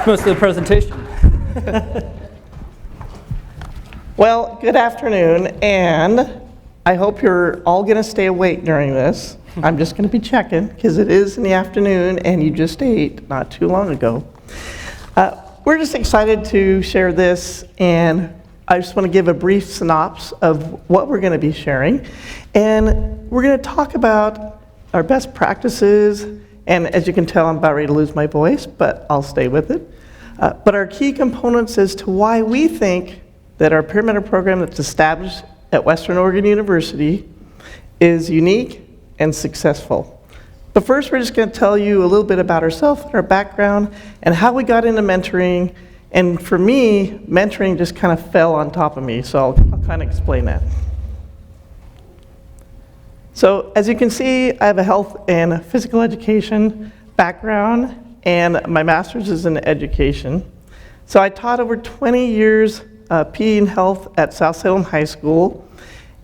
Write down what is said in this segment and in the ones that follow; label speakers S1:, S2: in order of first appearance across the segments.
S1: most of the presentation.
S2: Well, good afternoon, and I hope you're all going to stay awake during this. I'm just going to be checking, because it is in the afternoon, and you just ate not too long ago. We're just excited to share this, and I just want to give a brief synopsis of what we're going to be sharing. And we're going to talk about our best practices, and as you can tell, I'm about ready to lose my voice, but I'll stay with it. But our key components as to why we think that our peer mentor program that's established at Western Oregon University is unique and successful. But first, we're just going to tell you a little bit about ourselves and our background and how we got into mentoring. And for me, mentoring just kind of fell on top of me, so I'll kind of explain that. So as you can see, I have a health and physical education background, and my master's is in education. So I taught over 20 years PE and health at South Salem High School.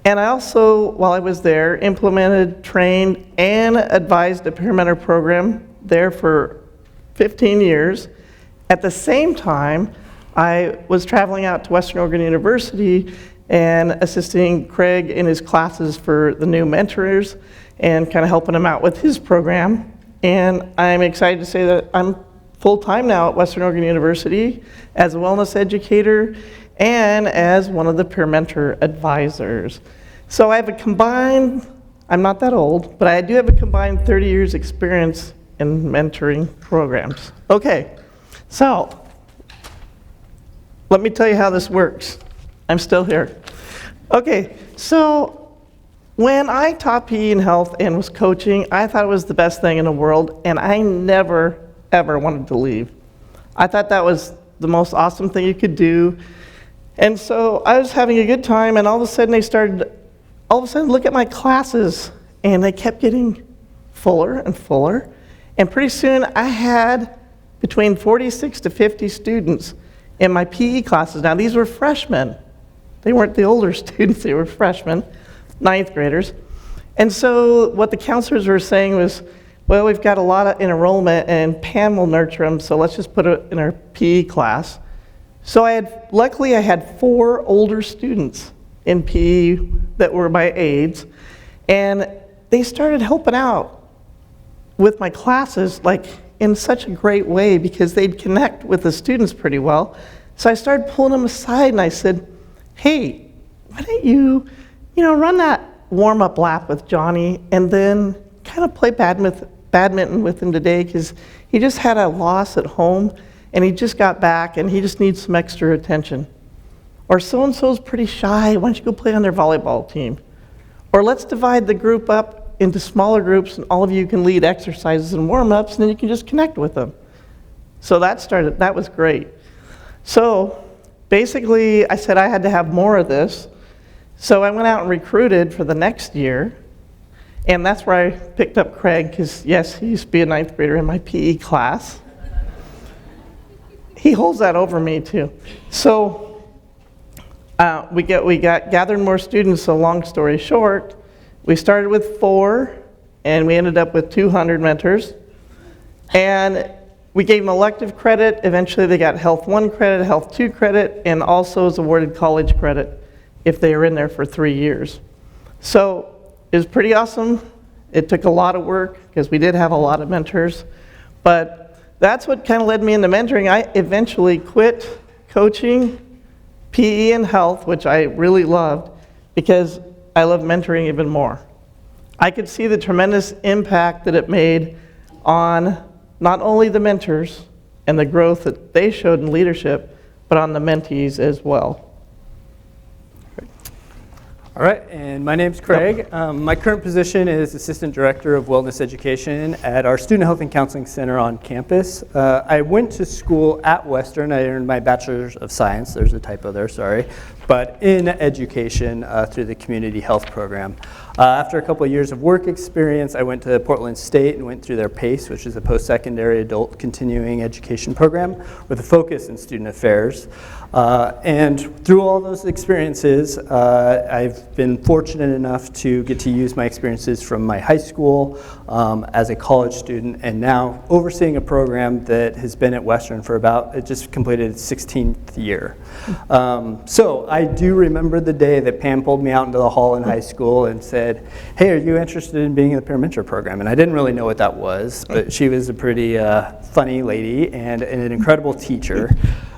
S2: And I also, while I was there, implemented, trained, and advised a peer mentor program there for 15 years. At the same time, I was traveling out to Western Oregon University and assisting Craig in his classes for the new mentors and kind of helping him out with his program. And I'm excited to say that I'm full-time now at Western Oregon University as a wellness educator and as one of the peer mentor advisors. So I have a combined, I'm not that old, but I do have a combined 30 years experience in mentoring programs. Okay, so let me tell you how this works. I'm still here. Okay, so when I taught PE and health and was coaching, I thought it was the best thing in the world, and I never, ever wanted to leave. I thought that was the most awesome thing you could do. And so I was having a good time, and all of a sudden look at my classes, and they kept getting fuller and fuller. And pretty soon I had between 46 to 50 students in my PE classes. Now these were freshmen. They weren't the older students, they were freshmen, ninth graders. And so what the counselors were saying was, well, we've got a lot of enrollment and Pam will nurture them, so let's just put it in our PE class. So luckily I had 4 older students in PE that were my aides, and they started helping out with my classes like in such a great way because they'd connect with the students pretty well. So I started pulling them aside and I said, hey, why don't you run that warm-up lap with Johnny and then kind of play badminton with him today, because he just had a loss at home and he just got back and he just needs some extra attention. Or so-and-so's pretty shy, why don't you go play on their volleyball team? Or let's divide the group up into smaller groups and all of you can lead exercises and warm-ups and then you can just connect with them. So that was great. So basically I said I had to have more of this. So I went out and recruited for the next year, and that's where I picked up Craig, because yes, he used to be a ninth grader in my PE class. He holds that over me too. So we gathered more students, so long story short, we started with 4 and we ended up with 200 mentors. And we gave them elective credit. Eventually they got Health 1 credit, Health 2 credit, and also was awarded college credit if they were in there for 3 years. So it was pretty awesome. It took a lot of work because we did have a lot of mentors, but that's what kind of led me into mentoring. I eventually quit coaching PE and health, which I really loved, because I love mentoring even more. I could see the tremendous impact that it made on not only the mentors and the growth that they showed in leadership, but on the mentees as well.
S1: All right, and my name's Craig. My current position is Assistant Director of Wellness Education at our Student Health and Counseling Center on campus. I went to school at Western. I earned my Bachelor's of Science. There's a typo there, sorry. but in education through the community health program. After a couple of years of work experience, I went to Portland State and went through their PACE, which is a post-secondary adult continuing education program with a focus in student affairs. And through all those experiences, I've been fortunate enough to get to use my experiences from my high school as a college student, and now overseeing a program that has been at Western for it just completed its 16th year. So I do remember the day that Pam pulled me out into the hall in high school and said, hey, are you interested in being in the peer mentor program? And I didn't really know what that was, but she was a pretty funny lady and an incredible teacher.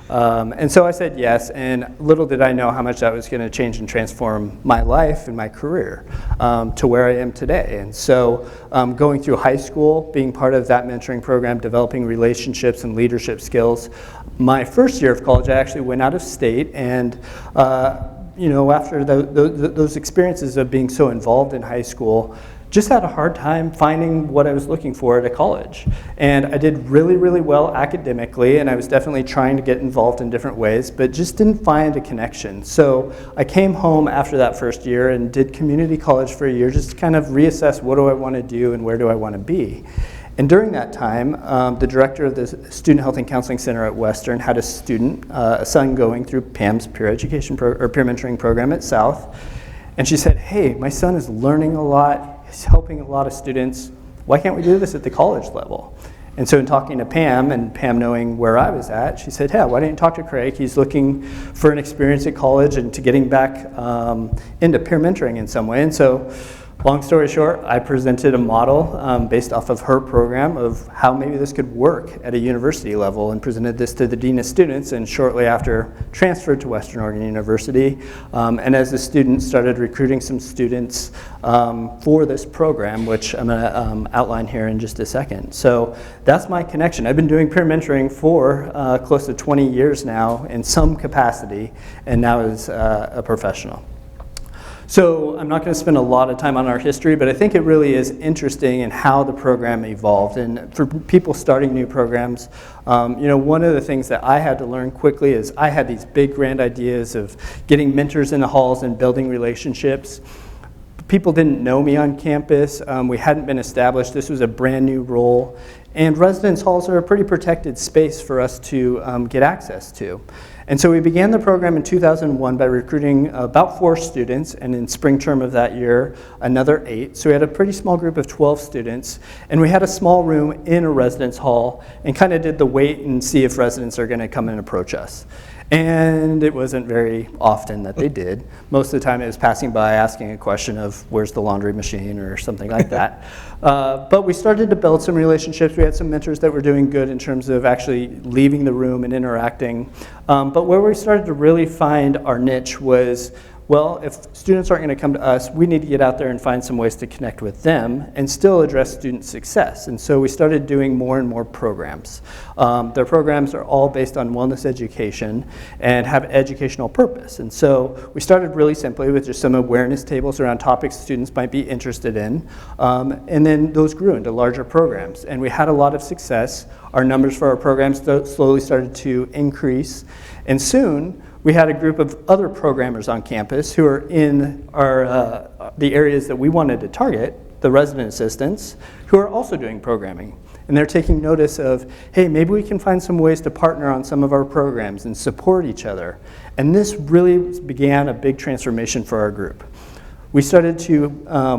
S1: And so I said yes, and little did I know how much that was going to change and transform my life and my career to where I am today. And so going through high school, being part of that mentoring program, developing relationships and leadership skills, my first year of college I actually went out of state, and after those experiences of being so involved in high school, just had a hard time finding what I was looking for at a college. And I did really, really well academically, and I was definitely trying to get involved in different ways, but just didn't find a connection. So I came home after that first year and did community college for a year, just to kind of reassess what do I want to do and where do I want to be. And during that time, the director of the Student Health and Counseling Center at Western had a student, a son going through Pam's peer education or peer mentoring program at South. And she said, hey, my son is learning a lot, he's helping a lot of students. Why can't we do this at the college level? And so in talking to Pam, and Pam knowing where I was at, she said, yeah, why don't you talk to Craig? He's looking for an experience at college and to getting back into peer mentoring in some way. And so long story short, I presented a model based off of her program of how maybe this could work at a university level, and presented this to the Dean of Students, and shortly after transferred to Western Oregon University. And as the students started recruiting some students for this program, which I'm going to outline here in just a second. So that's my connection. I've been doing peer mentoring for close to 20 years now in some capacity, and now as a professional. So I'm not going to spend a lot of time on our history, but I think it really is interesting in how the program evolved. And for people starting new programs, one of the things that I had to learn quickly is I had these big grand ideas of getting mentors in the halls and building relationships. People didn't know me on campus. We hadn't been established. This was a brand new role. And residence halls are a pretty protected space for us to get access to. And so we began the program in 2001 by recruiting about 4 students, and in spring term of that year, another 8. So we had a pretty small group of 12 students, and we had a small room in a residence hall and kind of did the wait and see if residents are going to come and approach us. And it wasn't very often that they did. Most of the time it was passing by asking a question of where's the laundry machine or something like that. But we started to build some relationships. We had some mentors that were doing good in terms of actually leaving the room and interacting. But where we started to really find our niche was, well, if students aren't going to come to us, we need to get out there and find some ways to connect with them and still address student success. And so we started doing more and more programs. Their programs are all based on wellness education and have educational purpose. And so we started really simply with just some awareness tables around topics students might be interested in. And then those grew into larger programs. And we had a lot of success. Our numbers for our programs slowly started to increase. And soon, we had a group of other programmers on campus who are in the areas that we wanted to target, the resident assistants, who are also doing programming. And they're taking notice of, hey, maybe we can find some ways to partner on some of our programs and support each other. And this really began a big transformation for our group. We started to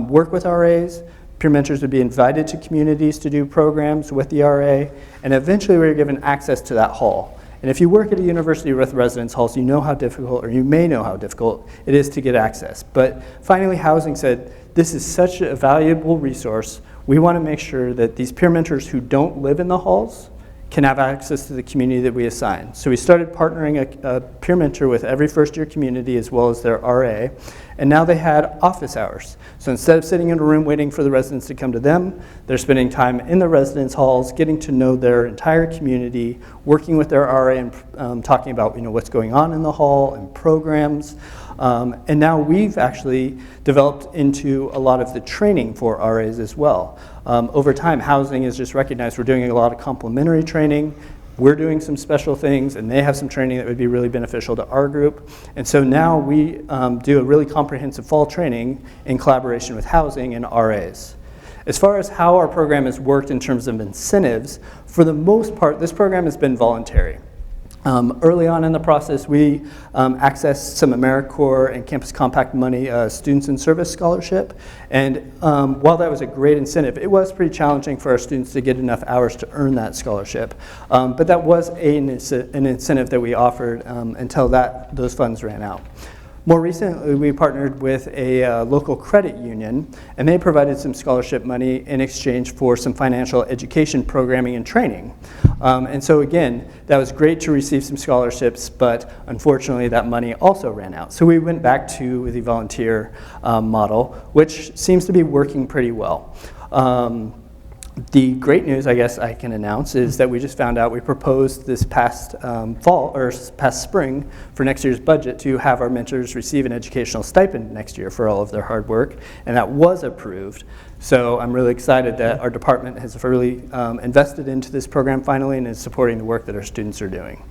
S1: work with RAs. Peer mentors would be invited to communities to do programs with the RA, and eventually we were given access to that hall. And if you work at a university with residence halls, you know how difficult, or you may know how difficult it is to get access. But finally, Housing said, this is such a valuable resource. We want to make sure that these peer mentors who don't live in the halls can have access to the community that we assign. So we started partnering a peer mentor with every first-year community as well as their RA, and now they had office hours. So instead of sitting in a room waiting for the residents to come to them, they're spending time in the residence halls, getting to know their entire community, working with their RA and talking about what's going on in the hall and programs. And now we've actually developed into a lot of the training for RAs as well. Over time, Housing is just recognized we're doing a lot of complementary training. we're doing some special things, and they have some training that would be really beneficial to our group. And so now we do a really comprehensive fall training in collaboration with housing and RAs. As far as how our program has worked in terms of incentives, for the most part, this program has been voluntary. Early on in the process, we accessed some AmeriCorps and Campus Compact money Students in Service Scholarship. And while that was a great incentive, it was pretty challenging for our students to get enough hours to earn that scholarship. But that was an incentive that we offered until those funds ran out. More recently, we partnered with a local credit union, and they provided some scholarship money in exchange for some financial education programming and training. And so again, that was great to receive some scholarships, but unfortunately that money also ran out. So we went back to the volunteer model, which seems to be working pretty well. The great news, I guess I can announce, is that we just found out we proposed this past past spring for next year's budget to have our mentors receive an educational stipend next year for all of their hard work, and that was approved. So I'm really excited that our department has really invested into this program finally and is supporting the work that our students are doing.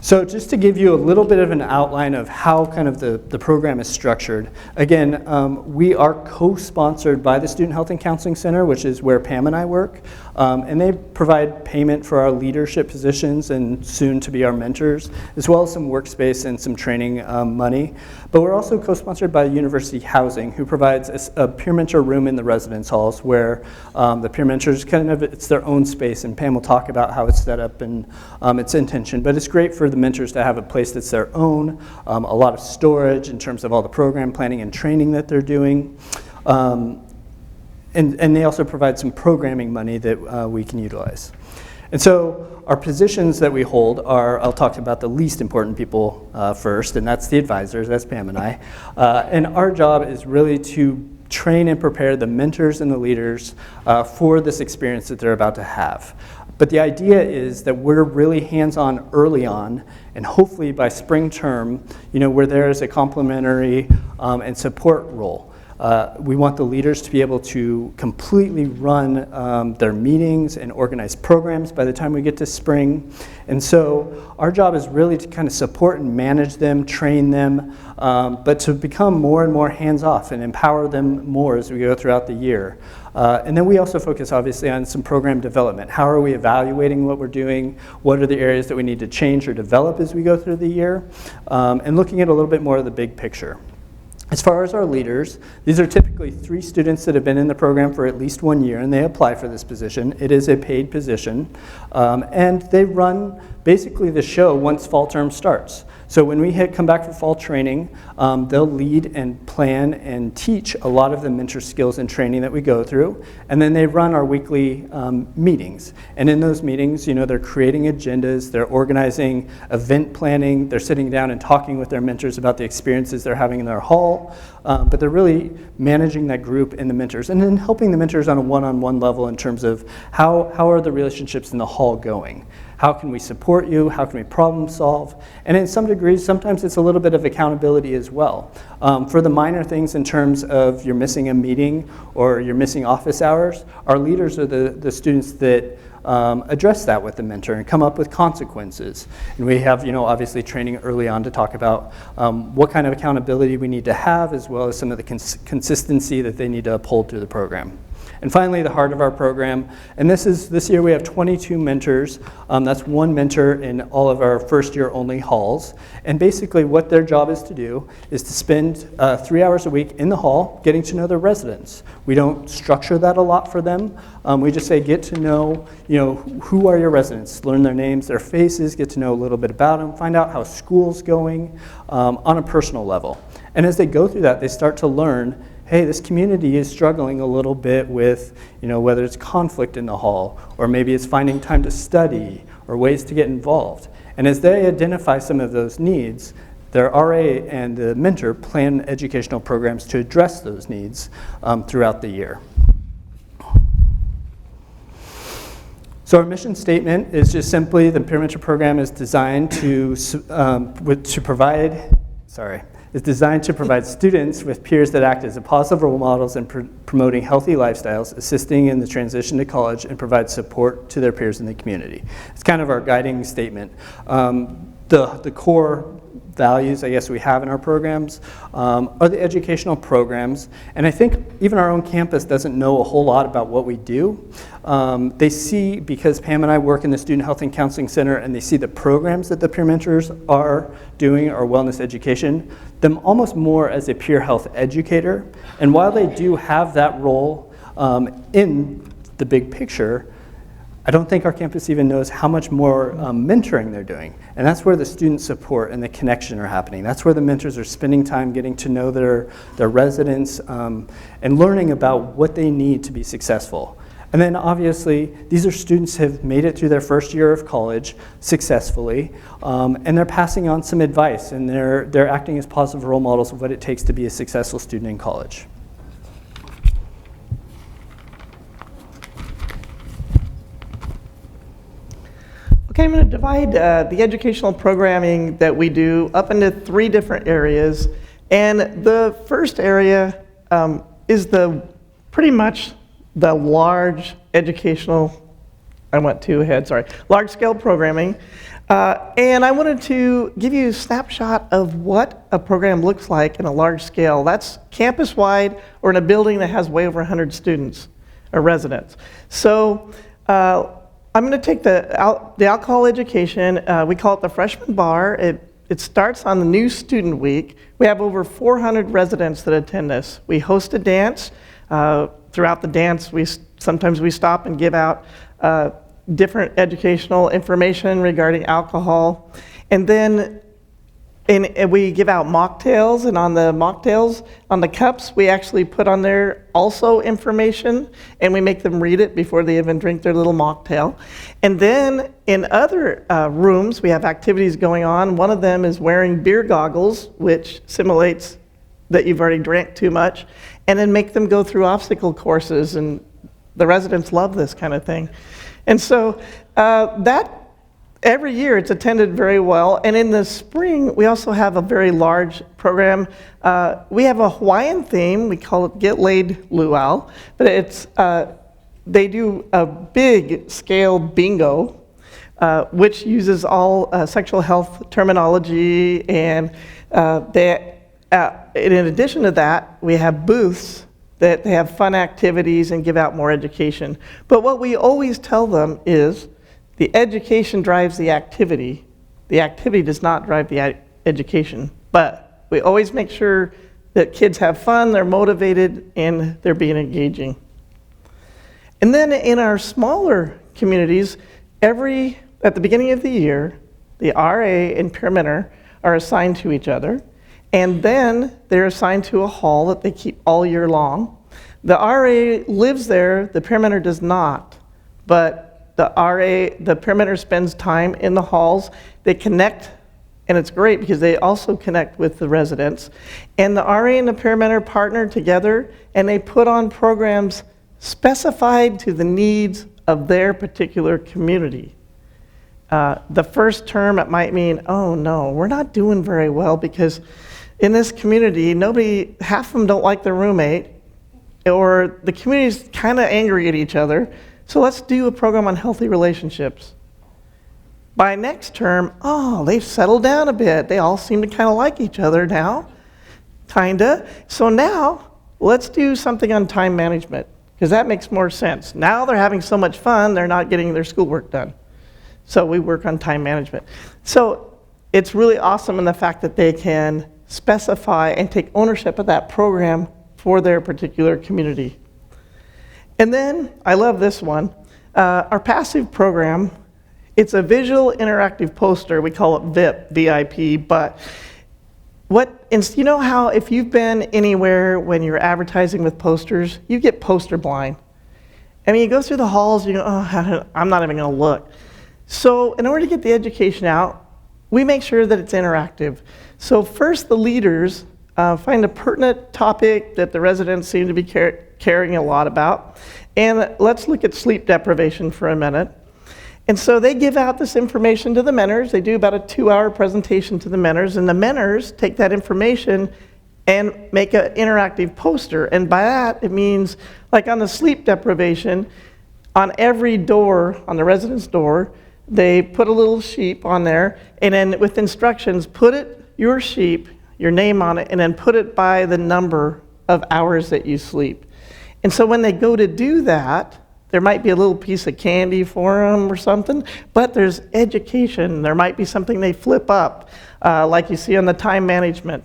S1: So just to give you a little bit of an outline of how kind of the program is structured, again, we are co-sponsored by the Student Health and Counseling Center, which is where Pam and I work, and they provide payment for our leadership positions and soon to be our mentors, as well as some workspace and some training money. But we're also co-sponsored by University Housing, who provides a peer mentor room in the residence halls where the peer mentors it's their own space, and Pam will talk about how it's set up and its intention. But it's great for the mentors to have a place that's their own, a lot of storage in terms of all the program planning and training that they're doing. And they also provide some programming money that we can utilize. And so our positions that we hold are, I'll talk about the least important people first, and that's the advisors, that's Pam and I. And our job is really to train and prepare the mentors and the leaders for this experience that they're about to have. But the idea is that we're really hands-on early on, and hopefully by spring term, we're there as a complementary and support role. We want the leaders to be able to completely run their meetings and organize programs by the time we get to spring. And so our job is really to kind of support and manage them, train them, but to become more and more hands-off and empower them more as we go throughout the year. And then we also focus obviously on some program development. How are we evaluating what we're doing? What are the areas that we need to change or develop as we go through the year? And looking at a little bit more of the big picture. As far as our leaders, these are typically 3 students that have been in the program for at least 1 year, and they apply for this position. It is a paid position, and they run basically the show once fall term starts. So when we come back for fall training, they'll lead and plan and teach a lot of the mentor skills and training that we go through, and then they run our weekly meetings. And in those meetings, they're creating agendas, they're organizing event planning, they're sitting down and talking with their mentors about the experiences they're having in their hall, but they're really managing that group and the mentors, and then helping the mentors on a one-on-one level in terms of how are the relationships in the hall going? How can we support you? How can we problem solve? And in some degrees, sometimes it's a little bit of accountability as well. For the minor things in terms of you're missing a meeting or you're missing office hours, our leaders are the students that address that with the mentor and come up with consequences. And we have, obviously training early on to talk about what kind of accountability we need to have, as well as some of the consistency that they need to uphold through the program. And finally, the heart of our program, and this year we have 22 mentors. That's 1 mentor in all of our first year only halls. And basically what their job is to do is to spend 3 hours a week in the hall getting to know their residents. We don't structure that a lot for them. We just say get to know, who are your residents, learn their names, their faces, get to know a little bit about them, find out how school's going on a personal level. And as they go through that, they start to learn, hey, this community is struggling a little bit with, whether it's conflict in the hall, or maybe it's finding time to study, or ways to get involved. And as they identify some of those needs, their RA and the mentor plan educational programs to address those needs throughout the year. So our mission statement is just simply the peer mentor program is designed to provide is designed to provide students with peers that act as positive role models in promoting healthy lifestyles, assisting in the transition to college, and provide support to their peers in the community. It's kind of our guiding statement. The core values, I guess, we have in our programs are the educational programs. And I think even our own campus doesn't know a whole lot about what we do. They see, because Pam and I work in the Student Health and Counseling Center, and they see the programs that the peer mentors are doing, or wellness education, them almost more as a peer health educator. And while they do have that role in the big picture, I don't think our campus even knows how much more mentoring they're doing. And that's where the student support and the connection are happening. That's where the mentors are spending time getting to know their residents and learning about what they need to be successful. And then obviously, these are students who have made it through their first year of college successfully, and they're passing on some advice, and they're acting as positive role models of what it takes to be a successful student in college.
S2: Okay, I'm going to divide the educational programming that we do up into 3 different areas. And the first area is pretty much the large educational, large scale programming. And I wanted to give you a snapshot of what a program looks like in a large scale. That's campus-wide or in a building that has way over 100 students or residents. So I'm going to take the alcohol education. We call it the freshman bar. It starts on the new student week. We have over 400 residents that attend this. We host a dance. Throughout the dance, sometimes we stop and give out different educational information regarding alcohol. And then we give out mocktails, and on the mocktails, on the cups, we actually put on there also information, and we make them read it before they even drink their little mocktail. And then in other rooms, we have activities going on. One of them is wearing beer goggles, which simulates that you've already drank too much, and then make them go through obstacle courses, and the residents love this kind of thing. And so every year it's attended very well, and in the spring we also have a very large program. We have a Hawaiian theme. We call it Get Laid Luau, but it's they do a big scale bingo, which uses all sexual health terminology, and in addition to that, we have booths that they have fun activities and give out more education. But what we always tell them is the education drives the activity. The activity does not drive the education. But we always make sure that kids have fun, they're motivated, and they're being engaging. And then in our smaller communities, at the beginning of the year, the RA and peer mentor are assigned to each other. And then they're assigned to a hall that they keep all year long. The RA lives there, the peer mentor does not. But the peer mentor spends time in the halls. They connect, and it's great because they also connect with the residents. And the RA and the peer mentor partner together, and they put on programs specified to the needs of their particular community. The first term, it might mean, oh no, we're not doing very well because in this community, half of them don't like their roommate, or the community's kind of angry at each other, so let's do a program on healthy relationships. By next term, they've settled down a bit. They all seem to kind of like each other now, kinda. So now, let's do something on time management, because that makes more sense. Now they're having so much fun, they're not getting their schoolwork done. So we work on time management. So it's really awesome in the fact that they can specify and take ownership of that program for their particular community. And then, I love this one, our passive program, it's a visual interactive poster. We call it VIP, but you know how if you've been anywhere when you're advertising with posters, you get poster blind. I mean, you go through the halls, you go, I'm not even gonna look. So in order to get the education out, we make sure that it's interactive. So first, the leaders find a pertinent topic that the residents seem to be caring a lot about. And let's look at sleep deprivation for a minute. And so they give out this information to the mentors. They do about a 2-hour presentation to the mentors, and the mentors take that information and make an interactive poster. And by that, it means, like on the sleep deprivation, on every door, on the resident's door, they put a little sheep on there, and then with instructions, your sheep, your name on it, and then put it by the number of hours that you sleep. And so when they go to do that, there might be a little piece of candy for them or something, but there's education. There might be something they flip up, like you see on the time management.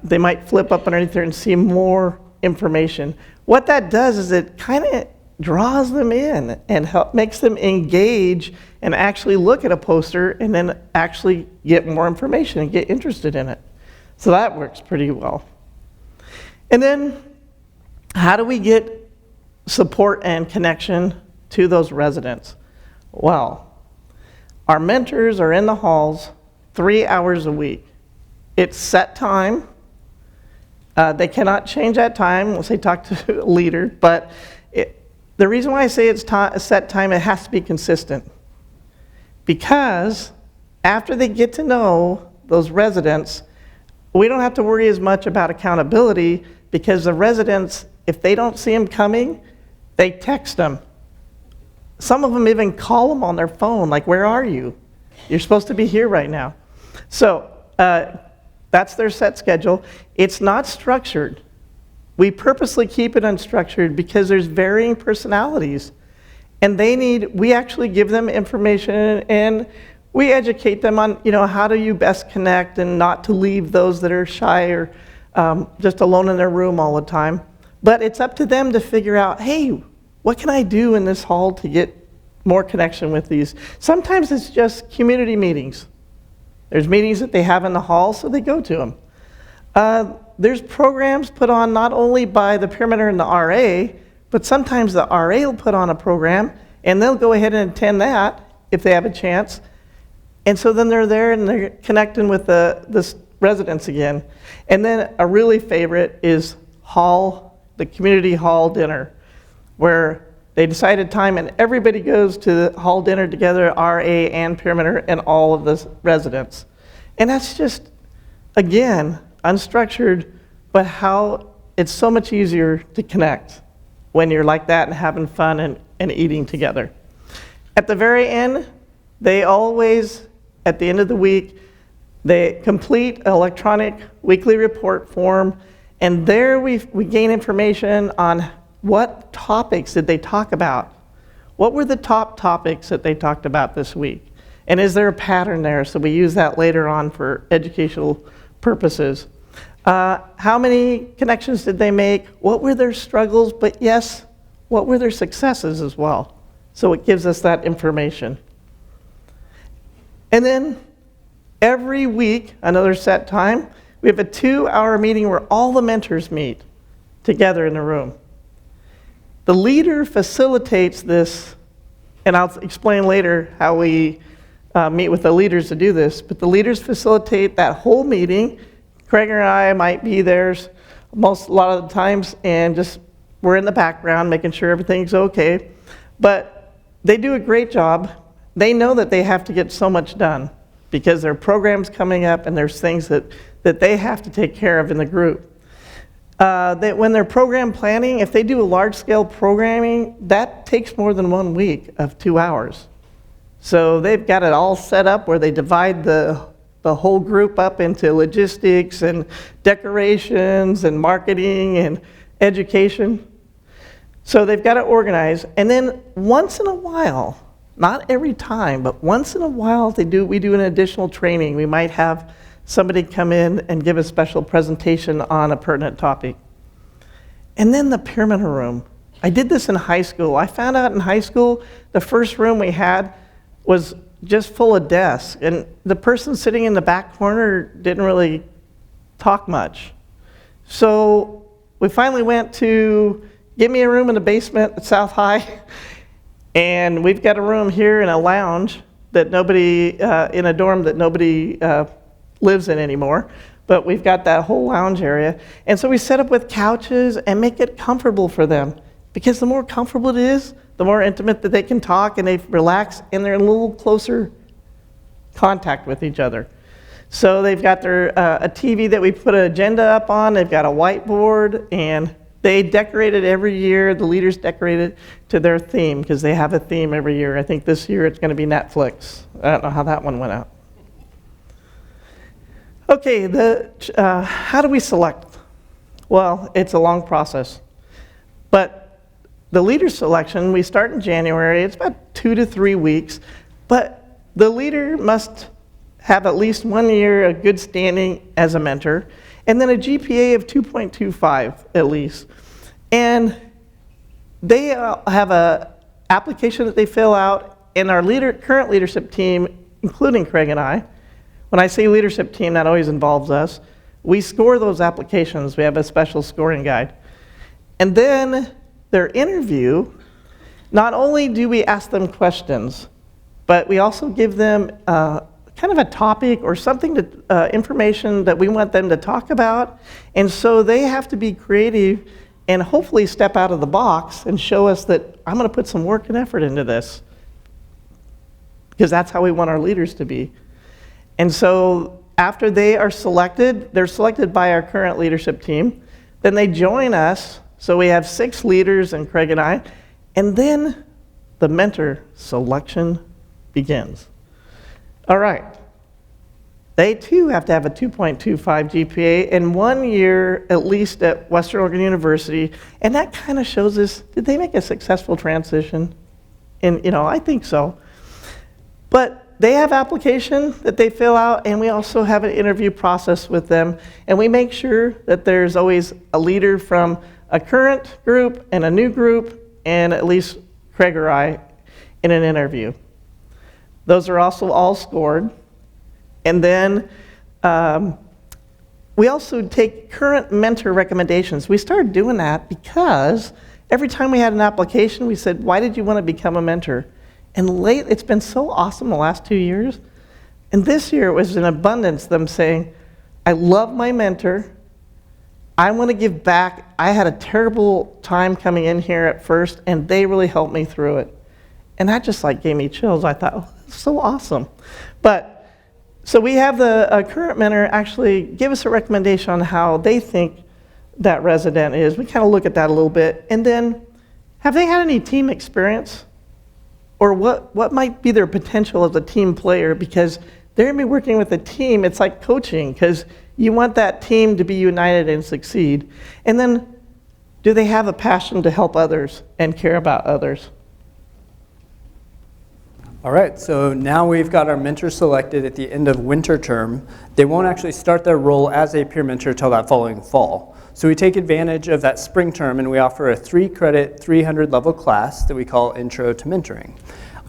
S2: They might flip up underneath there and see more information. What that does is it kind of draws them in and makes them engage and actually look at a poster and then actually get more information and get interested in it. So that works pretty well. And then how do we get support and connection to those residents? Well, our mentors are in the halls 3 hours a week. It's set time. They cannot change that time unless they talk to a leader, but the reason why I say it's a set time, it has to be consistent. Because after they get to know those residents, we don't have to worry as much about accountability, because the residents, if they don't see them coming, they text them. Some of them even call them on their phone, like, where are you? You're supposed to be here right now. So that's their set schedule. It's not structured. We purposely keep it unstructured because there's varying personalities. And we actually give them information, and we educate them on, how do you best connect and not to leave those that are shy or just alone in their room all the time. But it's up to them to figure out, hey, what can I do in this hall to get more connection with these? Sometimes it's just community meetings. There's meetings that they have in the hall, so they go to them. There's programs put on not only by the peer mentor and the RA, but sometimes the RA will put on a program, and they'll go ahead and attend that if they have a chance. And so then they're there and they're connecting with the residents again. And then a really favorite is the community hall dinner, where they decide a time and everybody goes to the hall dinner together, RA and peer mentor and all of the residents. And that's just, again, unstructured, but how it's so much easier to connect when you're like that and having fun and eating together. At the very end, they always, at the end of the week, they complete an electronic weekly report form, and there we gain information on what topics did they talk about. What were the top topics that they talked about this week? And is there a pattern there? So we use that later on for educational purposes. How many connections did they make? What were their struggles? But yes, what were their successes as well? So it gives us that information. And then every week, another set time, we have a 2-hour meeting where all the mentors meet together in a room. The leader facilitates this, and I'll explain later how we meet with the leaders to do this, but the leaders facilitate that whole meeting. Craig and I might be there a lot of the times, and just we're in the background making sure everything's okay. But they do a great job. They know that they have to get so much done because there are programs coming up and there's things that they have to take care of in the group. When they're program planning, if they do a large-scale programming, that takes more than 1 week of 2 hours. So they've got it all set up where they divide the whole group up into logistics and decorations and marketing and education. So they've got to organize. And then once in a while, not every time, but once in a while we do an additional training. We might have somebody come in and give a special presentation on a pertinent topic. And then the peer mentor room. I did this in high school. I found out in high school, the first room we had was just full of desks, and the person sitting in the back corner didn't really talk much. So we finally went to, give me a room in the basement at South High, and we've got a room here in a lounge that nobody, in a dorm that nobody lives in anymore, but we've got that whole lounge area. And so we set up with couches and make it comfortable for them. because the more comfortable it is, the more intimate that they can talk and they relax and they're in a little closer contact with each other. So they've got their a TV that we put an agenda up on, they've got a whiteboard, and they decorate it every year. The leaders decorate it to their theme because they have a theme every year. I think this year it's going to be Netflix. I don't know how that one went out. Okay, how do we select? Well, it's a long process. But the leader selection, we start in January. It's about 2 to 3 weeks. But the leader must have at least 1 year of good standing as a mentor, and then a GPA of 2.25 at least. And they have an application that they fill out, and our current leadership team, including Craig and I, when I say leadership team, that always involves us, we score those applications. We have a special scoring guide. And then their interview, not only do we ask them questions, but we also give them kind of a topic or something, information that we want them to talk about. And so they have to be creative and hopefully step out of the box and show us that I'm going to put some work and effort into this, because that's how we want our leaders to be. And so after they are selected, they're selected by our current leadership team. Then they join us. So we have 6 leaders and Craig and I. And then the mentor selection begins. All right. They too have to have a 2.25 GPA and 1 year at least at Western Oregon University. And that kind of shows us, did they make a successful transition? And I think so. But they have application that they fill out, and we also have an interview process with them. And we make sure that there's always a leader from a current group and a new group, and at least Craig or I in an interview. Those are also all scored. And then we also take current mentor recommendations. We started doing that because every time we had an application, we said, why did you want to become a mentor? And it's been so awesome the last 2 years. And this year it was in abundance, them saying, I love my mentor. I want to give back. I had a terrible time coming in here at first, and they really helped me through it. And that just gave me chills. I thought, oh, that's so awesome. But so we have the current mentor actually give us a recommendation on how they think that resident is. We kind of look at that a little bit. And then, have they had any team experience? Or what might be their potential as a team player? Because they're going to be working with a team. It's like coaching, because you want that team to be united and succeed. And then, do they have a passion to help others and care about others?
S1: All right, so now we've got our mentor selected at the end of winter term. They won't actually start their role as a peer mentor until that following fall. So we take advantage of that spring term and we offer a 3-credit, 300-level class that we call Intro to Mentoring.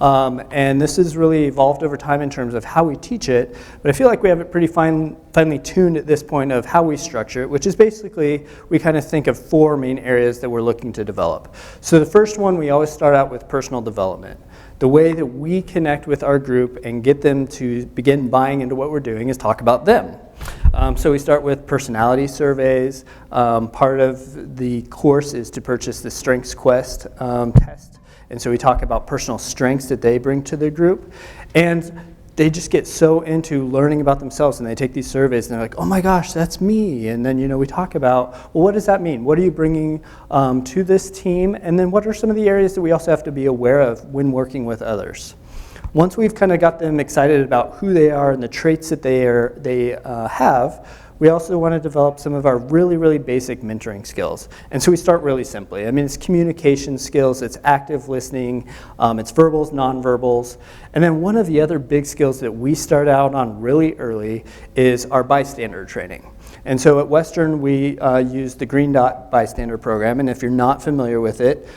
S1: And this has really evolved over time in terms of how we teach it, but I feel like we have it pretty finely tuned at this point of how we structure it, which is basically, we kind of think of 4 main areas that we're looking to develop. So the first one, we always start out with personal development. The way that we connect with our group and get them to begin buying into what we're doing is talk about them. So we start with personality surveys. Part of the course is to purchase the Strengths Quest test. And so we talk about personal strengths that they bring to the group. And they just get so into learning about themselves, and they take these surveys and they're like, oh my gosh, that's me. And then we talk about, well, what does that mean? What are you bringing to this team? And then what are some of the areas that we also have to be aware of when working with others? Once we've kind of got them excited about who they are and the traits that they have, we also want to develop some of our really, really basic mentoring skills. And so we start really simply. I mean, it's communication skills, it's active listening, it's verbals, nonverbals. And then one of the other big skills that we start out on really early is our bystander training. And so at Western, we use the Green Dot Bystander Program. And if you're not familiar with it,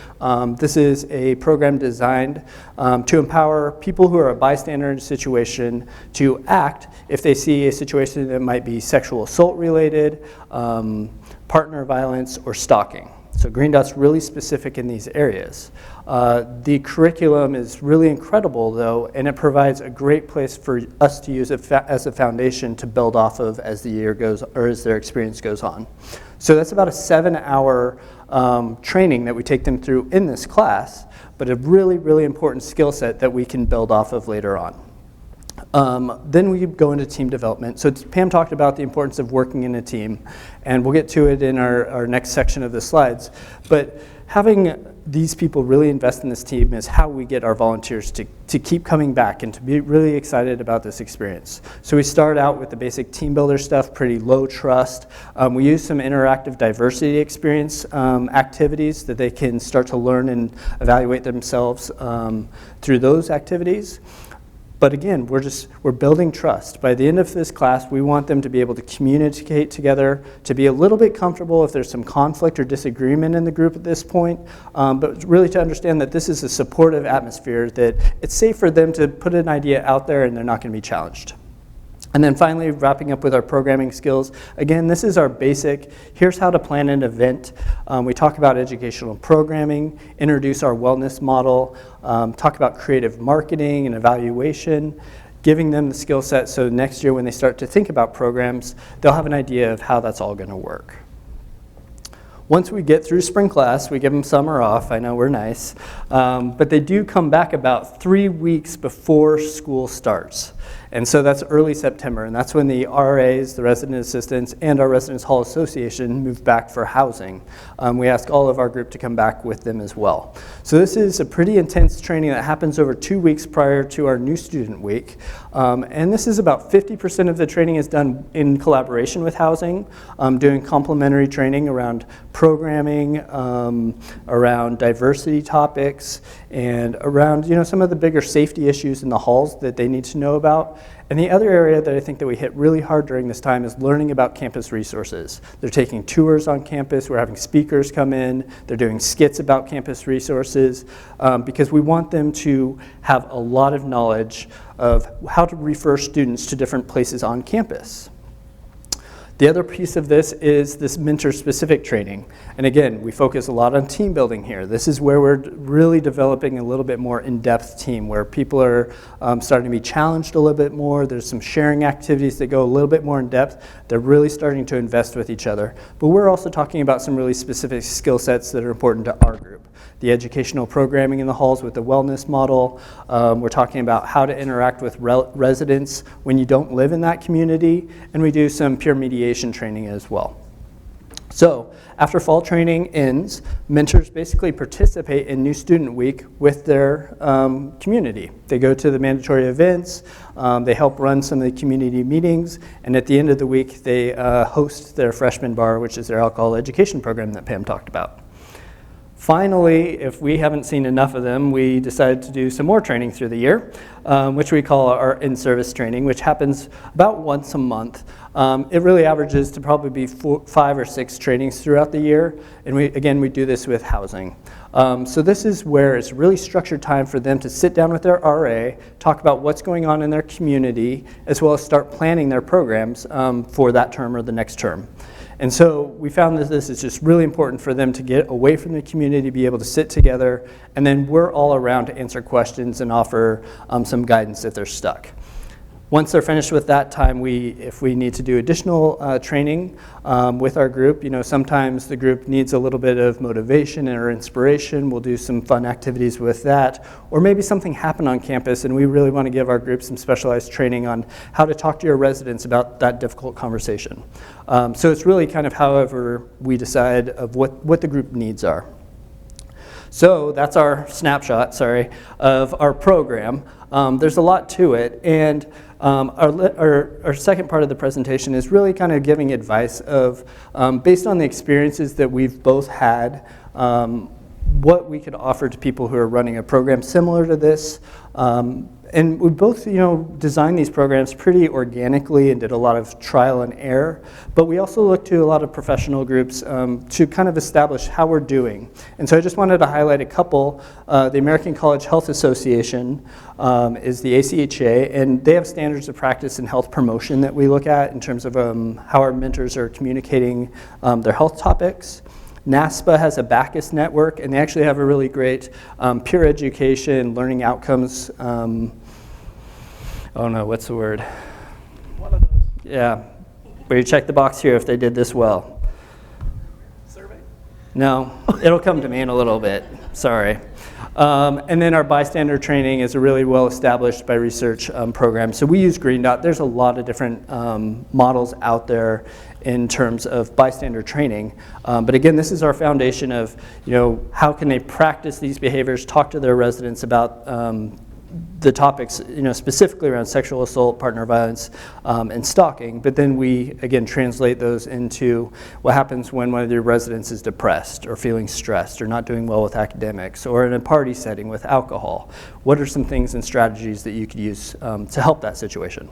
S1: this is a program designed to empower people who are a bystander in a situation to act if they see a situation that might be sexual assault related, partner violence, or stalking. So Green Dot's really specific in these areas. The curriculum is really incredible though, and it provides a great place for us to use as a foundation to build off of as the year goes, or as their experience goes on. So that's about a 7-hour training that we take them through in this class, but a really, really important skill set that we can build off of later on. Then we go into team development. So Pam talked about the importance of working in a team, and we'll get to it in our next section of the slides. But having these people really invest in this team is how we get our volunteers to keep coming back and to be really excited about this experience. So we start out with the basic team builder stuff, pretty low trust. We use some interactive diversity experience activities that they can start to learn and evaluate themselves through those activities. But again, we're building trust. By the end of this class, we want them to be able to communicate together, to be a little bit comfortable if there's some conflict or disagreement in the group at this point, but really to understand that this is a supportive atmosphere, that it's safe for them to put an idea out there and they're not going to be challenged. And then finally, wrapping up with our programming skills. Again, this is our basic, here's how to plan an event. We talk about educational programming, introduce our wellness model, talk about creative marketing and evaluation, giving them the skill set so next year when they start to think about programs, they'll have an idea of how that's all going to work. Once we get through spring class, we give them summer off. I know we're nice. But they do come back about 3 weeks before school starts. And so that's early September, and that's when the RAs, the resident assistants, and our Residence Hall Association move back for housing. We ask all of our group to come back with them as well. So this is a pretty intense training that happens over 2 weeks prior to our new student week. And this is about 50% of the training is done in collaboration with housing, doing complementary training around programming, around diversity topics, and around some of the bigger safety issues in the halls that they need to know about. And the other area that I think that we hit really hard during this time is learning about campus resources. They're taking tours on campus, we're having speakers come in, they're doing skits about campus resources, because we want them to have a lot of knowledge of how to refer students to different places on campus. The other piece of this is this mentor-specific training. And again, we focus a lot on team building here. This is where we're really developing a little bit more in-depth team, where people are starting to be challenged a little bit more. There's some sharing activities that go a little bit more in depth. They're really starting to invest with each other. But we're also talking about some really specific skill sets that are important to our group. The educational programming in the halls with the wellness model. We're talking about how to interact with residents when you don't live in that community. And we do some peer mediation training as well. So after fall training ends, mentors basically participate in New Student Week with their community. They go to the mandatory events, they help run some of the community meetings, and at the end of the week, they host their freshman bar, which is their alcohol education program that Pam talked about. Finally, if we haven't seen enough of them, we decided to do some more training through the year, which we call our in-service training, which happens about once a month. It really averages to probably be 5 or 6 trainings throughout the year, and we do this with housing. So this is where it's really structured time for them to sit down with their RA, talk about what's going on in their community, as well as start planning their programs for that term or the next term. And so we found that this is just really important for them to get away from the community, be able to sit together, and then we're all around to answer questions and offer some guidance if they're stuck. Once they're finished with that time, if we need to do additional training with our group, sometimes the group needs a little bit of motivation or inspiration. We'll do some fun activities with that. Or maybe something happened on campus and we really want to give our group some specialized training on how to talk to your residents about that difficult conversation. So it's really kind of however we decide of what the group needs are. So that's our snapshot, of our program. There's a lot to it, and our second part of the presentation is really kind of giving advice of, based on the experiences that we've both had, what we could offer to people who are running a program similar to this. And we both, designed these programs pretty organically and did a lot of trial and error. But we also looked to a lot of professional groups to kind of establish how we're doing. And so I just wanted to highlight a couple. The American College Health Association is the ACHA, and they have standards of practice in health promotion that we look at in terms of how our mentors are communicating their health topics. NASPA has a Bacchus network, and they actually have a really great peer education, learning outcomes, oh no, what's the word?
S2: One of those.
S1: Yeah, where you check the box here if they did this well.
S2: Survey?
S1: No, it'll come to me in a little bit, sorry. And then our bystander training is a really well-established by research program. So we use Green Dot. There's a lot of different models out there in terms of bystander training. But again, this is our foundation of, how can they practice these behaviors, talk to their residents about the topics, specifically around sexual assault, partner violence, and stalking. But then we, again, translate those into what happens when one of your residents is depressed or feeling stressed or not doing well with academics or in a party setting with alcohol. What are some things and strategies that you could use to help that situation?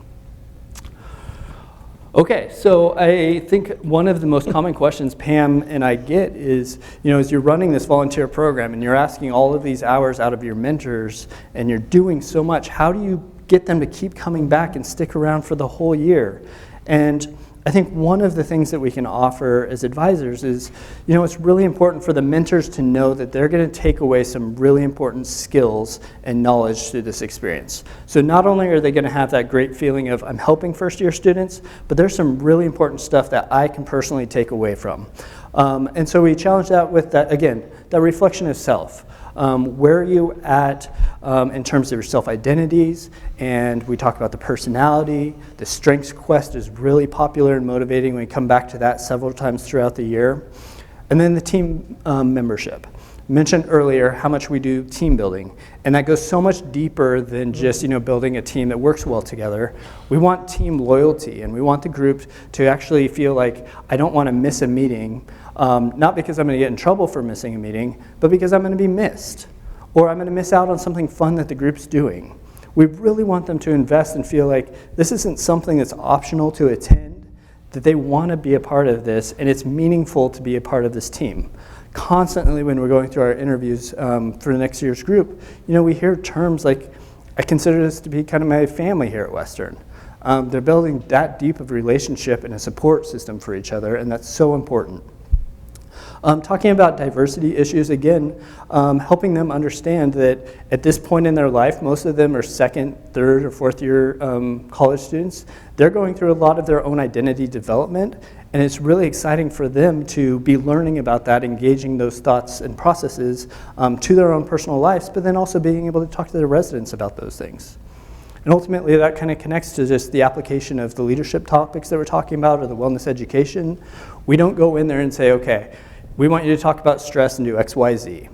S1: Okay, so I think one of the most common questions Pam and I get is, as you're running this volunteer program and you're asking all of these hours out of your mentors and you're doing so much, how do you get them to keep coming back and stick around for the whole year? And I think one of the things that we can offer as advisors is, it's really important for the mentors to know that they're going to take away some really important skills and knowledge through this experience. So not only are they going to have that great feeling of, I'm helping first-year students, but there's some really important stuff that I can personally take away from. And so we challenge that with that, again, that reflection of self. Where are you at in terms of your self-identities? And we talk about the personality. The strengths quest is really popular and motivating. We come back to that several times throughout the year. And then the team membership. Mentioned earlier how much we do team building, and that goes so much deeper than just building a team that works well together. We want team loyalty, and we want the group to actually feel like, I don't want to miss a meeting, not because I'm going to get in trouble for missing a meeting, but because I'm going to be missed, or I'm going to miss out on something fun that the group's doing. We really want them to invest and feel like this isn't something that's optional to attend, that they want to be a part of this, and it's meaningful to be a part of this team. Constantly when we're going through our interviews for the next year's group, we hear terms like, I consider this to be kind of my family here at Western. They're building that deep of a relationship and a support system for each other, and that's so important. Talking about diversity issues, again, helping them understand that at this point in their life, most of them are second, third, or fourth year college students. They're going through a lot of their own identity development, and it's really exciting for them to be learning about that, engaging those thoughts and processes to their own personal lives, but then also being able to talk to their residents about those things. And ultimately, that kind of connects to just the application of the leadership topics that we're talking about or the wellness education. We don't go in there and say, okay, we want you to talk about stress and do X, Y, Z.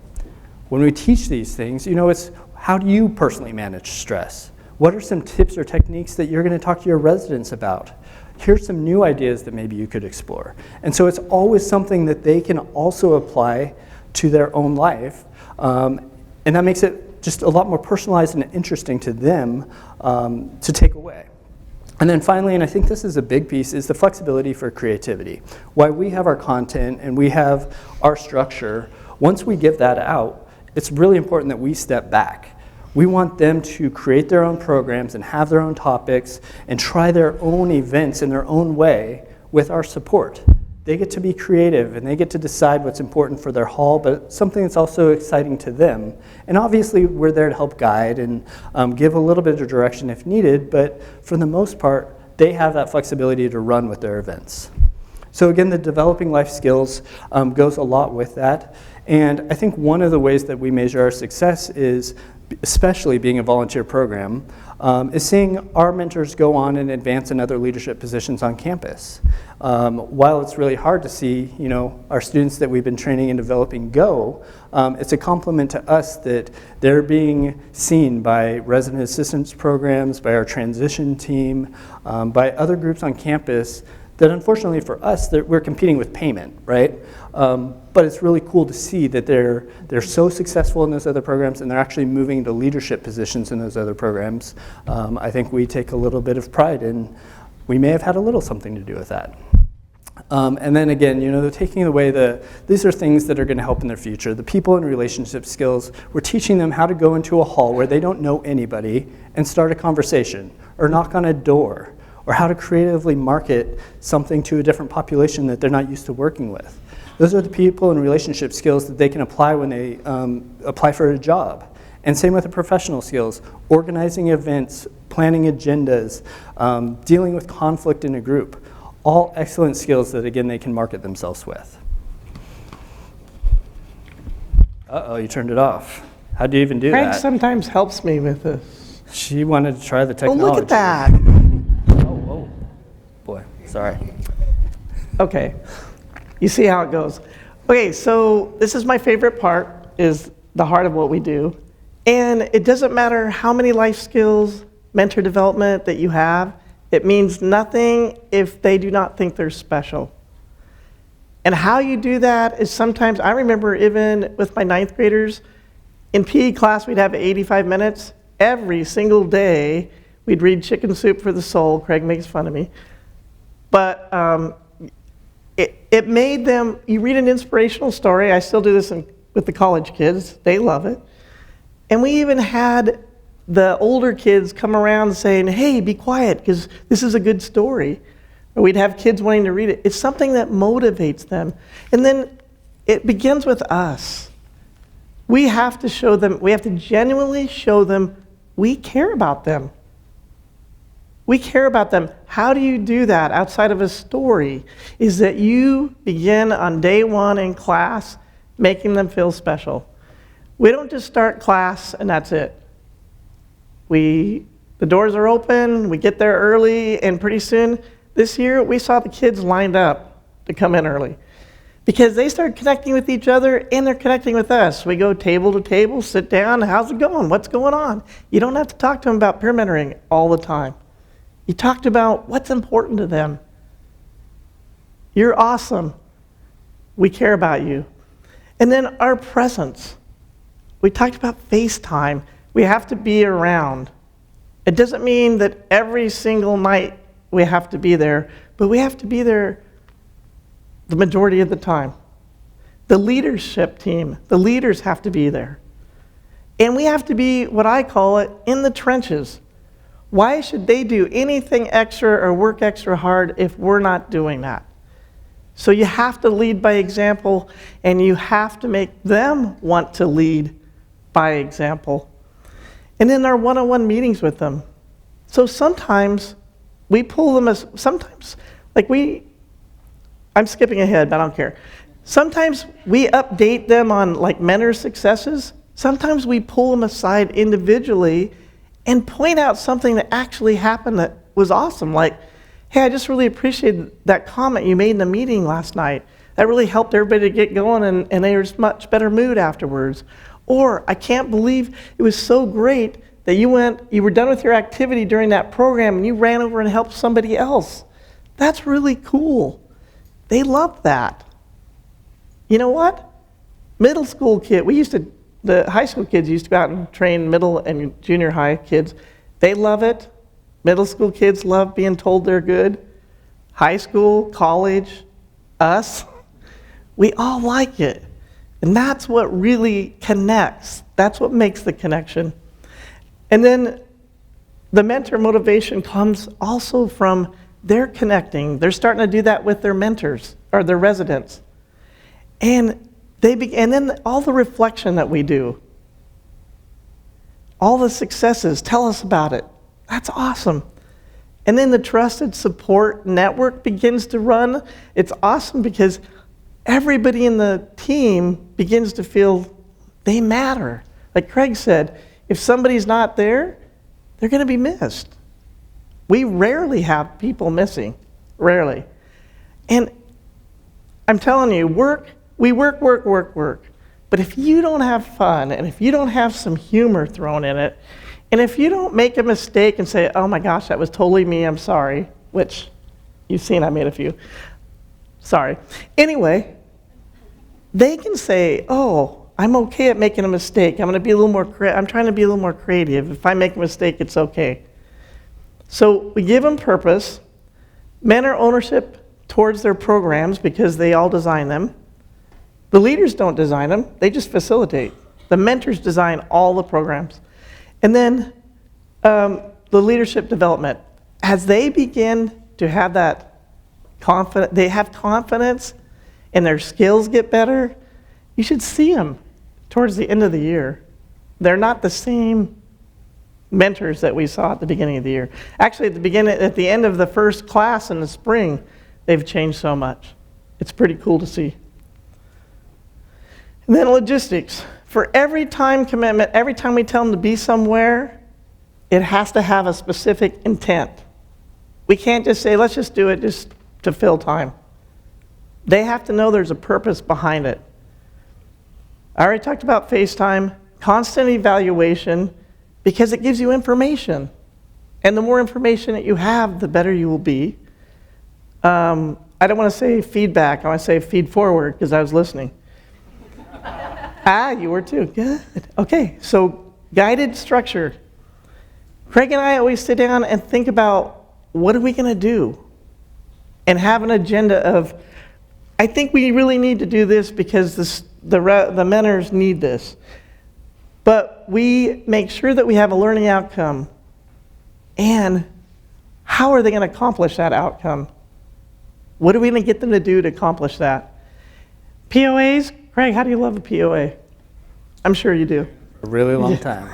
S1: When we teach these things, it's how do you personally manage stress? What are some tips or techniques that you're going to talk to your residents about? Here's some new ideas that maybe you could explore. And so it's always something that they can also apply to their own life. And that makes it just a lot more personalized and interesting to them to take away. And then finally, and I think this is a big piece, is the flexibility for creativity. Why we have our content and we have our structure, once we give that out, it's really important that we step back. We want them to create their own programs and have their own topics and try their own events in their own way with our support. They get to be creative and they get to decide what's important for their hall, but something that's also exciting to them. And obviously we're there to help guide and give a little bit of direction if needed, but for the most part, they have that flexibility to run with their events. So again, the developing life skills goes a lot with that. And I think one of the ways that we measure our success is, especially being a volunteer program, is seeing our mentors go on and advance in other leadership positions on campus. While it's really hard to see, our students that we've been training and developing go, it's a compliment to us that they're being seen by resident assistance programs, by our transition team, by other groups on campus that unfortunately for us, we're competing with payment, right? But it's really cool to see that they're so successful in those other programs and they're actually moving to leadership positions in those other programs. I think we take a little bit of pride in, we may have had a little something to do with that. And then again, they're taking away these are things that are gonna help in their future. The people and relationship skills, we're teaching them how to go into a hall where they don't know anybody and start a conversation or knock on a door, or how to creatively market something to a different population that they're not used to working with. Those are the people and relationship skills that they can apply when they apply for a job. And same with the professional skills, organizing events, planning agendas, dealing with conflict in a group. All excellent skills that, again, they can market themselves with. Uh-oh, you turned it off. How do you even do
S2: Craig
S1: that?
S2: sometimes helps me with this.
S1: She wanted to try the
S2: Oh,
S1: technology.
S2: look at that.
S1: Oh, boy, sorry.
S2: Okay, you see how it goes. Okay, so this is my favorite part, is the heart of what we do. And it doesn't matter how many life skills, mentor development that you have, it means nothing if they do not think they're special. And how you do that is sometimes, I remember even with my 9th graders, in PE class we'd have 85 minutes. Every single day we'd read Chicken Soup for the Soul. Craig makes fun of me. But it made them, you read an inspirational story. I still do this with the college kids. They love it. And we even had the older kids come around saying, hey, be quiet, because this is a good story. Or we'd have kids wanting to read it. It's something that motivates them. And then it begins with us. We have to show them, we have to genuinely show them we care about them. We care about them. How do you do that outside of a story? Is that you begin on day one in class making them feel special. We don't just start class and that's it. The doors are open, we get there early, and pretty soon, this year, we saw the kids lined up to come in early because they start connecting with each other and they're connecting with us. We go table to table, sit down, how's it going? What's going on? You don't have to talk to them about peer mentoring all the time. You talked about what's important to them. You're awesome. We care about you. And then our presence. We talked about FaceTime. We have to be around. It doesn't mean that every single night we have to be there, but we have to be there the majority of the time. The leadership team, the leaders have to be there. And we have to be, what I call it, in the trenches. Why should they do anything extra or work extra hard if we're not doing that? So you have to lead by example, and you have to make them want to lead by example. And in our one-on-one meetings with them. So sometimes we pull them as, sometimes, I'm skipping ahead, but I don't care. Sometimes we update them on like mentor successes. Sometimes we pull them aside individually and point out something that actually happened that was awesome. Like, hey, I just really appreciated that comment you made in the meeting last night. That really helped everybody to get going, and they were in much better mood afterwards. Or, I can't believe it was so great that you were done with your activity during that program and you ran over and helped somebody else. That's really cool. They love that. You know what? Middle school kid, the high school kids used to go out and train middle and junior high kids. They love it. Middle school kids love being told they're good. High school, college, us, we all like it. And that's what really connects. That's what makes the connection. And then the mentor motivation comes also from their connecting. They're starting to do that with their mentors or their residents. And then all the reflection that we do, all the successes, tell us about it. That's awesome. And then the trusted support network begins to run. It's awesome because everybody in the team begins to feel they matter. Like Craig said, if somebody's not there, they're going to be missed. We rarely have people missing, rarely. And I'm telling you, we work. But if you don't have fun, and if you don't have some humor thrown in it, and if you don't make a mistake and say, oh my gosh, that was totally me, I'm sorry, which you've seen I made a few. Sorry. Anyway, they can say, oh, I'm okay at making a mistake. I'm trying to be a little more creative. If I make a mistake, it's okay. So we give them purpose, mentor ownership towards their programs because they all design them. The leaders don't design them, they just facilitate. The mentors design all the programs. And then the leadership development. as they begin to have that confidence and their skills get better, you should see them towards the end of the year. They're not the same mentors that we saw at the beginning of the year. Actually, at the end of the first class in the spring, they've changed so much. It's pretty cool to see. And then logistics. For every time commitment, every time we tell them to be somewhere, it has to have a specific intent. We can't just say, let's just do it just to fill time. They have to know there's a purpose behind it. I already talked about FaceTime, constant evaluation, because it gives you information. And the more information that you have, the better you will be. I don't want to say feedback, I want to say feed forward, because I was listening. You were too, good. Okay, so guided structure. Craig and I always sit down and think about, what are we going to do? And have an agenda of, I think we really need to do this because the mentors need this. But we make sure that we have a learning outcome. And how are they going to accomplish that outcome? What are we going to get them to do to accomplish that? POAs? Craig, how do you love a POA? I'm sure you do.
S1: A really long time.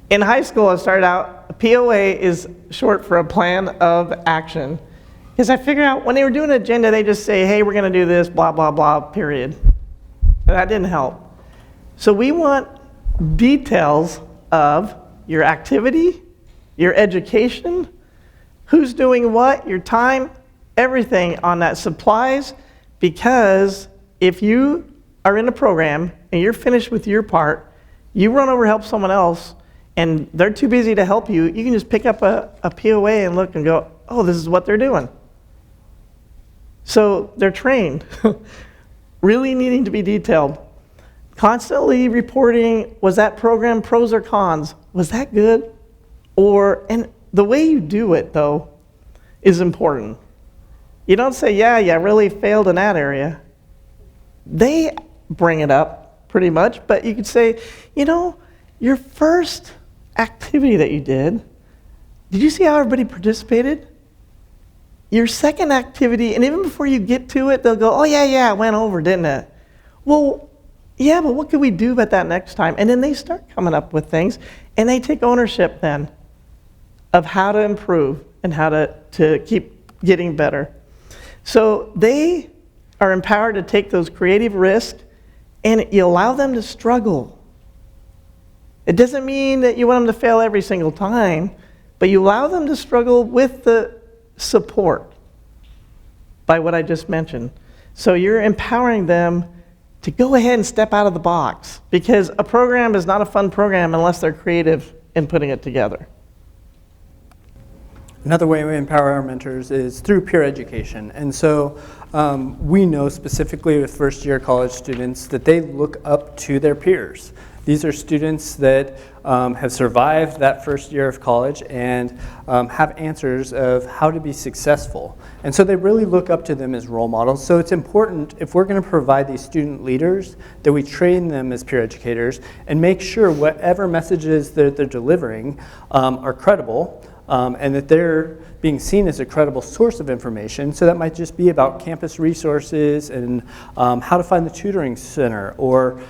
S2: In high school, I started out, a POA is short for a plan of action. Because I figured out when they were doing an agenda, they just say, hey, we're going to do this, blah, blah, blah, period. And that didn't help. So we want details of your activity, your education, who's doing what, your time, everything on that, supplies, because if you are in a program and you're finished with your part, you run over to help someone else and they're too busy to help you, you can just pick up a POA and look and go, oh, this is what they're doing. So they're trained, really needing to be detailed. Constantly reporting, was that program pros or cons? Was that good? And the way you do it, though, is important. You don't say, yeah, you really failed in that area. They bring it up pretty much, but you could say, your first activity that you did you see how everybody participated? Your second activity, and even before you get to it, they'll go, oh yeah, it went over, didn't it? Well, yeah, but what could we do about that next time? And then they start coming up with things, and they take ownership then of how to improve and how to keep getting better. So they are empowered to take those creative risks, and you allow them to struggle. It doesn't mean that you want them to fail every single time, but you allow them to struggle with the support by what I just mentioned. So you're empowering them to go ahead and step out of the box, because a program is not a fun program unless they're creative in putting it together.
S1: Another way we empower our mentors is through peer education. And so we know specifically with first-year college students that they look up to their peers. These are students that have survived that first year of college and have answers of how to be successful. And so they really look up to them as role models. So it's important, if we're going to provide these student leaders, that we train them as peer educators and make sure whatever messages that they're delivering are credible, and that they're being seen as a credible source of information. So that might just be about campus resources and how to find the tutoring center, or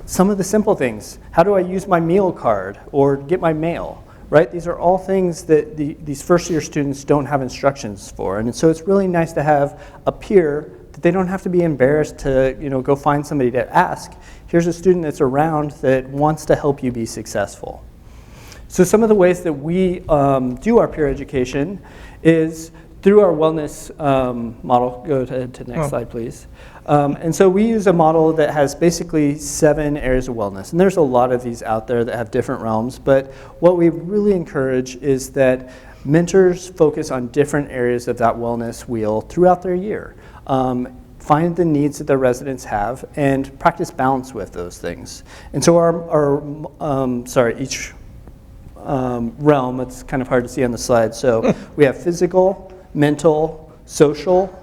S1: some of the simple things. How do I use my meal card or get my mail, right? These are all things that these first year students don't have instructions for. And so it's really nice to have a peer that they don't have to be embarrassed to go find somebody to ask. Here's a student that's around that wants to help you be successful. So some of the ways that we do our peer education is through our wellness model. Go to the next slide, please. And so we use a model that has basically 7 areas of wellness. And there's a lot of these out there that have different realms. But what we really encourage is that mentors focus on different areas of that wellness wheel throughout their year. Find the needs that their residents have and practice balance with those things. And so each realm, it's kind of hard to see on the slide. So we have physical, mental, social,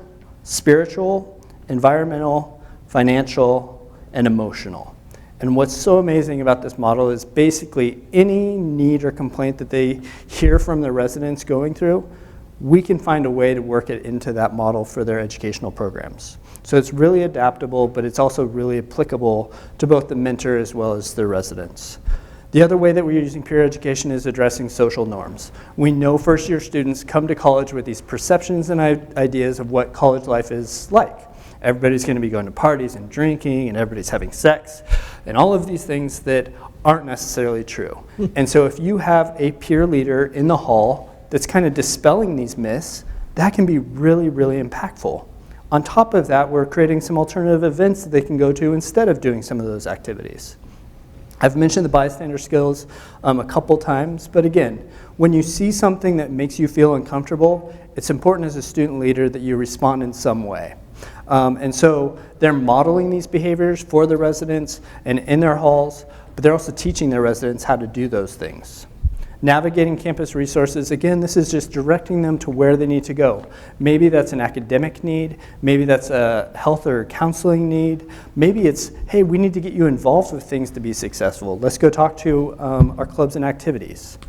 S1: spiritual, environmental, financial, and emotional. And what's so amazing about this model is basically any need or complaint that they hear from the residents going through, we can find a way to work it into that model for their educational programs. So it's really adaptable, but it's also really applicable to both the mentor as well as the residents. The other way that we're using peer education is addressing social norms. We know first-year students come to college with these perceptions and ideas of what college life is like. Everybody's going to be going to parties and drinking, and everybody's having sex, and all of these things that aren't necessarily true. And so if you have a peer leader in the hall that's kind of dispelling these myths, that can be really, really impactful. On top of that, we're creating some alternative events that they can go to instead of doing some of those activities. I've mentioned the bystander skills a couple times, but again, when you see something that makes you feel uncomfortable, it's important as a student leader that you respond in some way. And so they're modeling these behaviors for the residents and in their halls, but they're also teaching their residents how to do those things. Navigating campus resources, again, this is just directing them to where they need to go. Maybe that's an academic need, maybe that's a health or counseling need, maybe it's, hey, we need to get you involved with things to be successful. Let's go talk to our clubs and activities.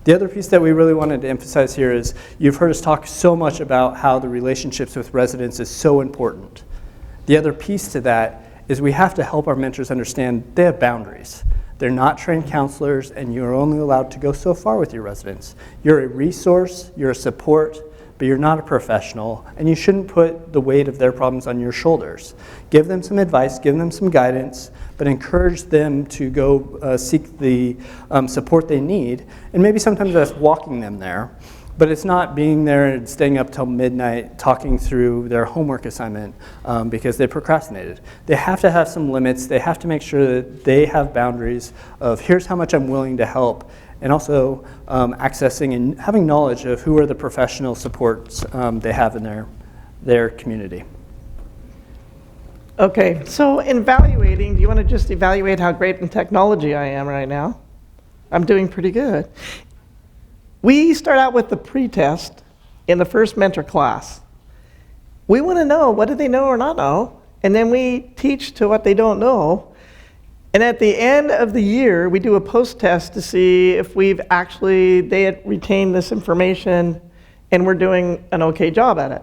S1: The other piece that we really wanted to emphasize here is you've heard us talk so much about how the relationships with residents is so important. The other piece to that is we have to help our mentors understand they have boundaries. They're not trained counselors, and you're only allowed to go so far with your residents. You're a resource, you're a support, but you're not a professional, and you shouldn't put the weight of their problems on your shoulders. Give them some advice, give them some guidance, but encourage them to go seek the support they need, and maybe sometimes that's walking them there. But it's not being there and staying up till midnight talking through their homework assignment because they procrastinated. They have to have some limits. They have to make sure that they have boundaries of here's how much I'm willing to help, and also accessing and having knowledge of who are the professional supports they have in their community.
S2: Okay, so in evaluating, do you want to just evaluate how great in technology I am right now? I'm doing pretty good. We start out with the pre-test in the first mentor class. We want to know what do they know or not know, and then we teach to what they don't know. And at the end of the year, we do a post-test to see if they had retained this information and we're doing an okay job at it.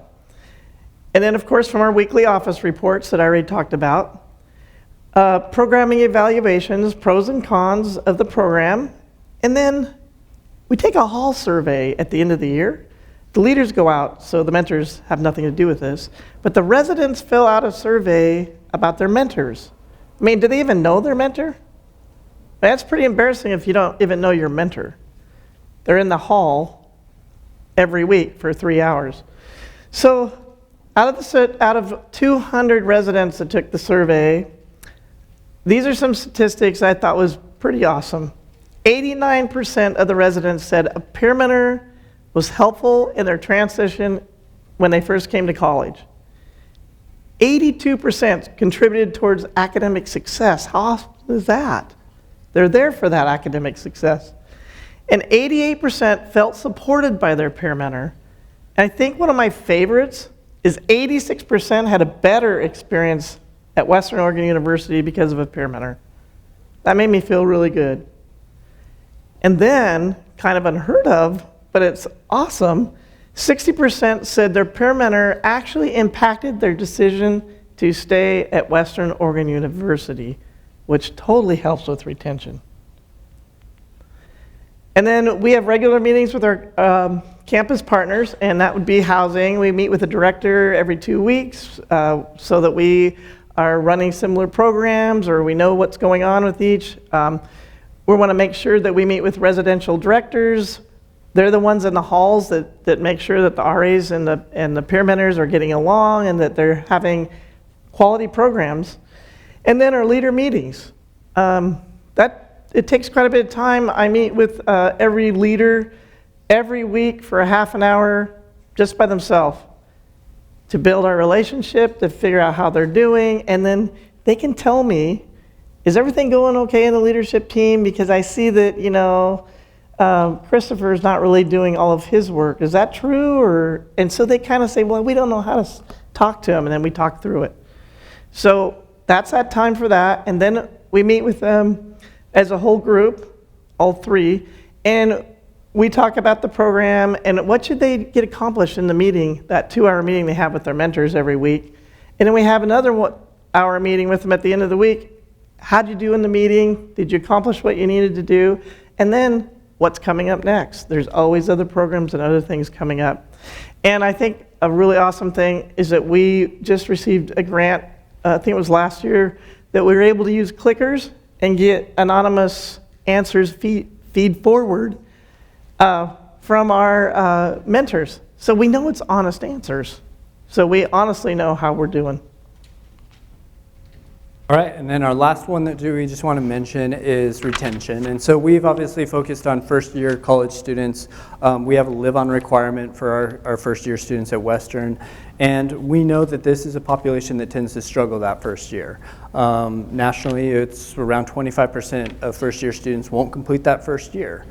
S2: And then, of course, from our weekly office reports that I already talked about, programming evaluations, pros and cons of the program, and then we take a hall survey at the end of the year. The leaders go out, so the mentors have nothing to do with this, but the residents fill out a survey about their mentors. I mean, do they even know their mentor? That's pretty embarrassing if you don't even know your mentor. They're in the hall every week for 3 hours. So out of 200 residents that took the survey, these are some statistics I thought was pretty awesome. 89% of the residents said a peer mentor was helpful in their transition when they first came to college. 82% contributed towards academic success. How awesome is that? They're there for that academic success. And 88% felt supported by their peer mentor. And I think one of my favorites is 86% had a better experience at Western Oregon University because of a peer mentor. That made me feel really good. And then, kind of unheard of, but it's awesome, 60% said their peer mentor actually impacted their decision to stay at Western Oregon University, which totally helps with retention. And then we have regular meetings with our campus partners, and that would be housing. We meet with the director every 2 weeks so that we are running similar programs or we know what's going on with each. We want to make sure that we meet with residential directors. They're the ones in the halls that make sure that the RAs and the peer mentors are getting along and that they're having quality programs. And then our leader meetings. It takes quite a bit of time. I meet with every leader every week for a half an hour just by themselves to build our relationship, to figure out how they're doing, and then they can tell me, is everything going okay in the leadership team? Because I see that, Christopher's not really doing all of his work. Is that true? And so they kind of say, well, we don't know how to talk to him, and then we talk through it. So that's that time for that. And then we meet with them as a whole group, all three, and we talk about the program and what should they get accomplished in the meeting, that 2-hour meeting they have with their mentors every week. And then we have another 1-hour meeting with them at the end of the week. How'd you do in the meeting? Did you accomplish what you needed to do? And then what's coming up next? There's always other programs and other things coming up. And I think a really awesome thing is that we just received a grant, I think it was last year, that we were able to use clickers and get anonymous answers feed forward from our mentors. So we know it's honest answers. So we honestly know how we're doing.
S1: All right, and then our last one that we just want to mention is retention. And so we've obviously focused on first-year college students. We have a live-on requirement for our first-year students at Western. And we know that this is a population that tends to struggle that first year. Nationally, it's around 25% of first-year students won't complete that first year.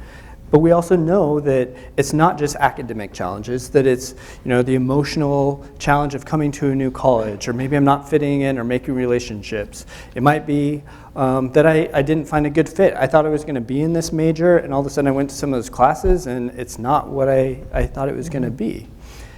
S1: But we also know that it's not just academic challenges, that it's the emotional challenge of coming to a new college, or maybe I'm not fitting in or making relationships. It might be that I didn't find a good fit. I thought I was going to be in this major, and all of a sudden I went to some of those classes, and it's not what I thought it was going to be.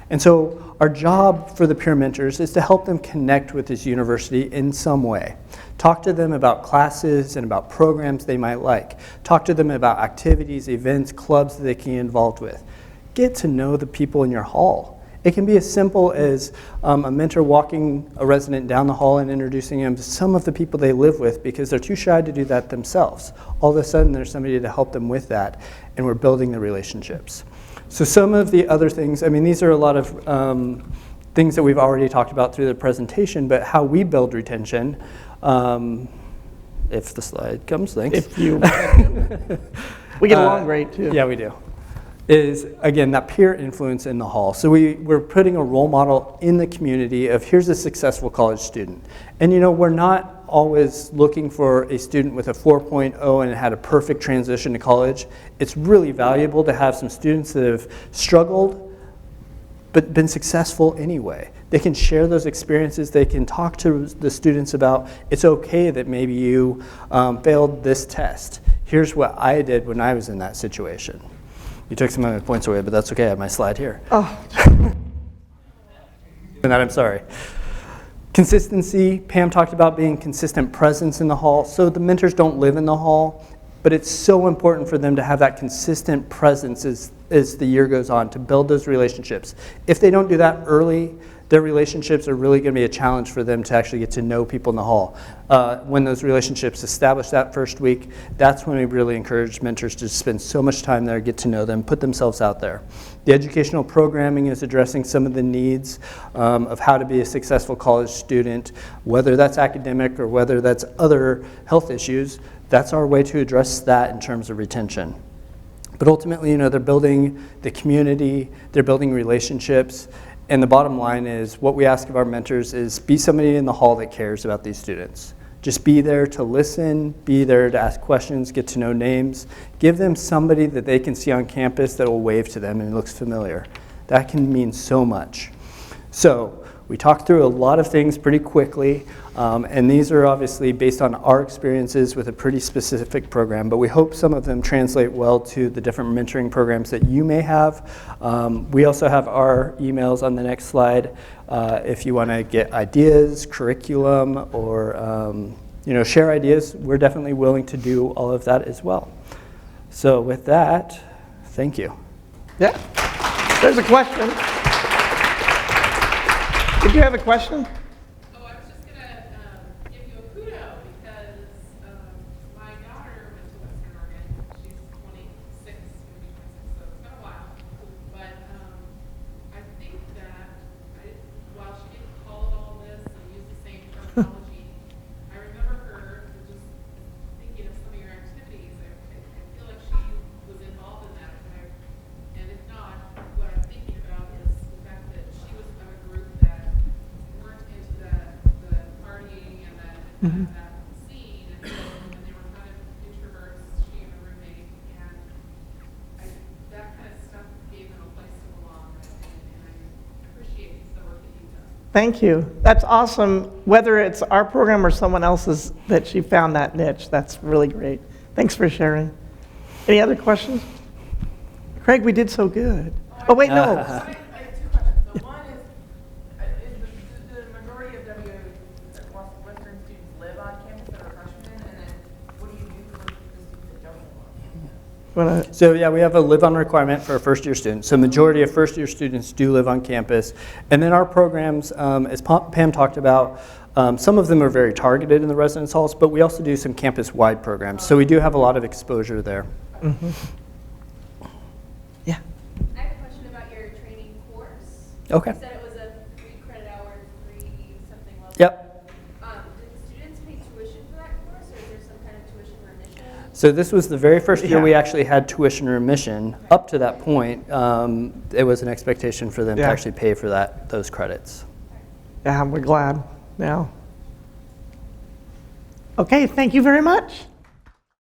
S1: And so our job for the peer mentors is to help them connect with this university in some way. Talk to them about classes and about programs they might like. Talk to them about activities, events, clubs that they can get involved with. Get to know the people in your hall. It can be as simple as a mentor walking a resident down the hall and introducing them to some of the people they live with because they're too shy to do that themselves. All of a sudden there's somebody to help them with that, and we're building the relationships. So some of the other things, these are a lot of things that we've already talked about through the presentation, but how we build retention, if the slide comes, thanks.
S2: If you, we get along great too.
S1: Yeah, we do. Is, again, that peer influence in the hall. So we're putting a role model in the community of here's a successful college student. And we're not always looking for a student with a 4.0 and had a perfect transition to college. It's really valuable to have some students that have struggled but been successful anyway. They can share those experiences. They can talk to the students about it's okay that maybe you failed this test. Here's what I did when I was in that situation. You took some of my points away, but that's okay. I have my slide here.
S2: Oh.
S1: For that, I'm sorry. Consistency. Pam talked about being consistent presence in the hall. So the mentors don't live in the hall, but it's so important for them to have that consistent presence as the year goes on to build those relationships. If they don't do that early, their relationships are really going to be a challenge for them to actually get to know people in the hall. When those relationships establish that first week, that's when we really encourage mentors to spend so much time there, get to know them, put themselves out there. The educational programming is addressing some of the needs of how to be a successful college student, whether that's academic or whether that's other health issues. That's our way to address that in terms of retention. But ultimately, they're building the community, they're building relationships, and the bottom line is what we ask of our mentors is be somebody in the hall that cares about these students. Just be there to listen, be there to ask questions, get to know names. Give them somebody that they can see on campus that will wave to them and looks familiar. That can mean so much. So we talked through a lot of things pretty quickly, and these are obviously based on our experiences with a pretty specific program, but we hope some of them translate well to the different mentoring programs that you may have. We also have our emails on the next slide if you want to get ideas, curriculum, or share ideas. We're definitely willing to do all of that as well. So with that, thank you.
S2: Yeah, there's a question. Did you have a question?
S3: Oh, I was just going to give you a kudo because my daughter went to Western Oregon. She's 26, maybe 26, so it's been a while. But I think that while she didn't call it all this and use the same terminology, I remember her just thinking of some of your activities. I feel like she was involved in that. And if not, what I'm thinking about is the fact that she was of a group that weren't into the partying and that scene, and they were kind of introverts, she and her roommate, and that kind of stuff gave them a place to belong, and I appreciate the work that you've done.
S2: Thank you. That's awesome. Whether it's our program or someone else's, that she found that niche. That's really great. Thanks for sharing. Any other questions? Craig, we did so good. Oh, wait, no.
S3: I have 2 questions. So one is the majority of Western students live on campus that are freshmen? And then what do you do for the students that don't live on campus?
S1: So yeah, we have a live-on requirement for first-year students. So majority of first-year students do live on campus. And then our programs, as Pam talked about, some of them are very targeted in the residence halls, but we also do some campus-wide programs. So we do have a lot of exposure there.
S2: Mm-hmm. Yeah.
S4: I have a question about your training course.
S1: Okay.
S4: You said it was a 3 credit hour, 3 something level.
S1: Yep.
S4: Did students pay tuition for that course, or is there some kind of tuition remission?
S1: So this was the very first year
S2: Yeah.
S1: we actually had tuition remission. Up to that point, it was an expectation for them to
S2: Yeah.
S1: actually pay for those credits.
S2: Yeah, we're glad now. Okay, thank you very much.